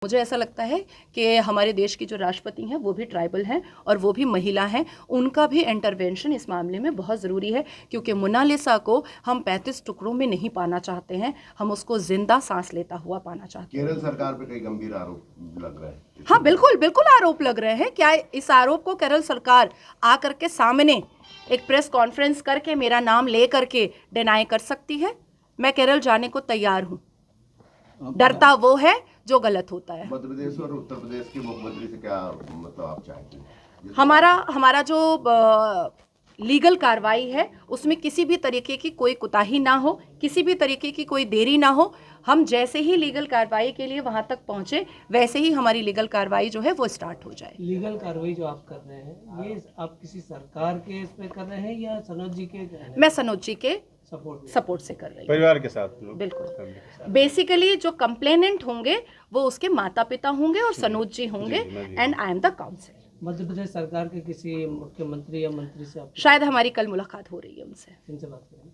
मुझे ऐसा लगता है कि हमारे देश की जो राष्ट्रपति हैं वो भी ट्राइबल हैं और वो भी महिला हैं। उनका भी इंटरवेंशन इस मामले में बहुत ज़रूरी है, क्योंकि मोनालिसा को हम 35 टुकड़ों में नहीं पाना चाहते हैं, हम उसको जिंदा सांस लेता हुआ पाना चाहते हैं। केरल सरकार पे कई गंभीर आरोप लग रहे हैं। हाँ, बिल्कुल बिल्कुल आरोप लग रहे हैं। क्या इस आरोप को केरल सरकार आकर के सामने एक प्रेस कॉन्फ्रेंस करके मेरा नाम ले करके डिनाई कर सकती है? मैं केरल जाने को तैयार हूँ। डरता वो है जो गलत होता है। मध्य प्रदेश और उत्तर प्रदेश के मुख्यमंत्री से क्या मतलब आप चाहते हैं? हमारा जो लीगल कार्रवाई है उसमें किसी भी तरीके की कोई कोताही ना हो, किसी भी तरीके की कोई देरी ना हो। हम जैसे ही लीगल कार्रवाई के लिए वहां तक पहुंचे वैसे ही हमारी लीगल कार्रवाई जो है वो स्टार्ट हो जाए। लीगल कार्रवाई जो आप कर रहे हैं ये आप किसी सरकार के इस पे कर रहे हैं या सनोज जी के? मैं सनोज जी के सपोर्ट से कर रही हूँ, परिवार के साथ। बिल्कुल। बेसिकली जो कंप्लेनेंट होंगे वो उसके माता पिता होंगे और सनोज जी होंगे and I am the council. Madhya Pradesh सरकार के किसी मुख्यमंत्री या मंत्री से आप शायद हमारी कल मुलाकात हो रही है उनसे। किनसे बात करें?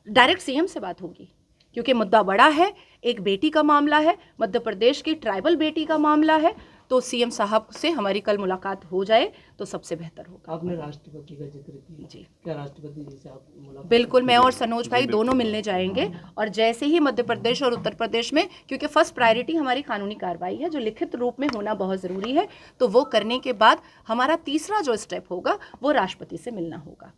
डायरेक्ट सीएम से बात होगी, क्योंकि मुद्दा बड़ा है, एक बेटी का मामला है, मध्य प्रदेश की ट्राइबल बेटी का मामला है, तो सीएम साहब से हमारी कल मुलाकात हो जाए तो सबसे बेहतर होगा। आपने राष्ट्रपति का जिक्र किया जी, क्या राष्ट्रपति जी से आप मुलाकात? बिल्कुल, मैं और सनोज भाई दोनों मिलने जाएंगे और जैसे ही मध्य प्रदेश और उत्तर प्रदेश में, क्योंकि फर्स्ट प्रायोरिटी हमारी कानूनी कार्रवाई है जो लिखित रूप में होना बहुत ज़रूरी है, तो वो करने के बाद हमारा तीसरा जो स्टेप होगा वो राष्ट्रपति से मिलना होगा।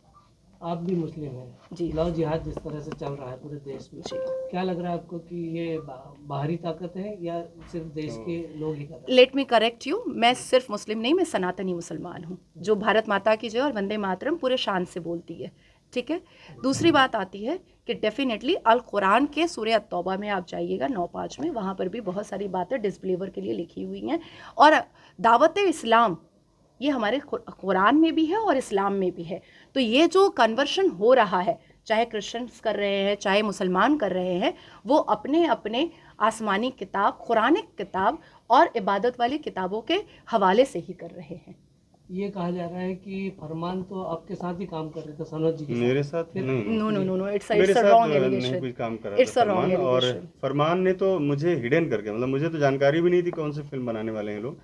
आप भी मुस्लिम हैं जी। लव जिहाद जिस तरह से चल रहा है पूरे देश में, क्या लग रहा है आपको कि ये बाहरी ताकत है या सिर्फ देश के लोग ही कर रहे हैं? लेट मी करेक्ट यू, मैं सिर्फ मुस्लिम नहीं, मैं सनातनी मुसलमान हूँ जो भारत माता की जय और वंदे मातरम पूरे शान से बोलती है। ठीक है, दूसरी बात आती है कि डेफिनेटली अल कुरान के सूरह तौबा में आप जाइएगा 9:5 में, वहाँ पर भी बहुत सारी बातें डिसबिलीवर के लिए लिखी हुई हैं। और दावत इस्लाम ये हमारे कुरान में भी है और इस्लाम में भी है। तो ये जो कन्वर्शन हो रहा है, चाहे क्रिश्चियंस कर रहे हैं चाहे मुसलमान कर रहे हैं, वो अपने अपने आसमानी किताब, कुरानिक किताब और इबादत वाली किताबों के हवाले से ही कर रहे हैं। ये कहा जा रहा है कि फरमान तो आपके साथ ही काम कर रहे थे, सनोज जी के साथ। मेरे साथ नहीं, नो, इट्स मेरे अ साथ रॉन्ग नहीं एलिगेशन। कुछ काम कर रहा इट्स था अ रॉन्ग फरमान। और एलिगेशन। फरमान ने तो मुझे हिडन करके, मतलब मुझे तो जानकारी भी नहीं थी कौन सी फिल्म बनाने वाले हैं लोग।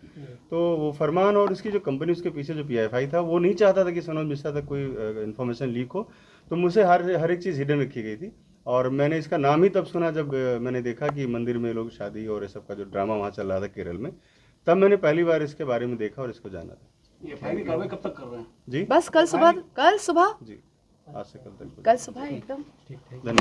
तो वो फरमान और उसकी जो कंपनी, उसके पीछे जो PFI था, वो नहीं चाहता था कि सनोज मिश्रा तक कोई इन्फॉर्मेशन लीक हो, तो मुझे हर एक चीज़ हिडन रखी गई थी। और मैंने इसका नाम ही तब सुना जब मैंने देखा कि मंदिर में लोग शादी और ये सब का जो ड्रामा वहाँ चल रहा था केरल में, तब मैंने पहली बार इसके बारे में देखा और इसको जाना था। ये फाइल कार्रवाई कब तक कर रहे हैं? जी बस कल सुबह जी, आज से कल तक। कल सुबह एकदम। धन्यवाद।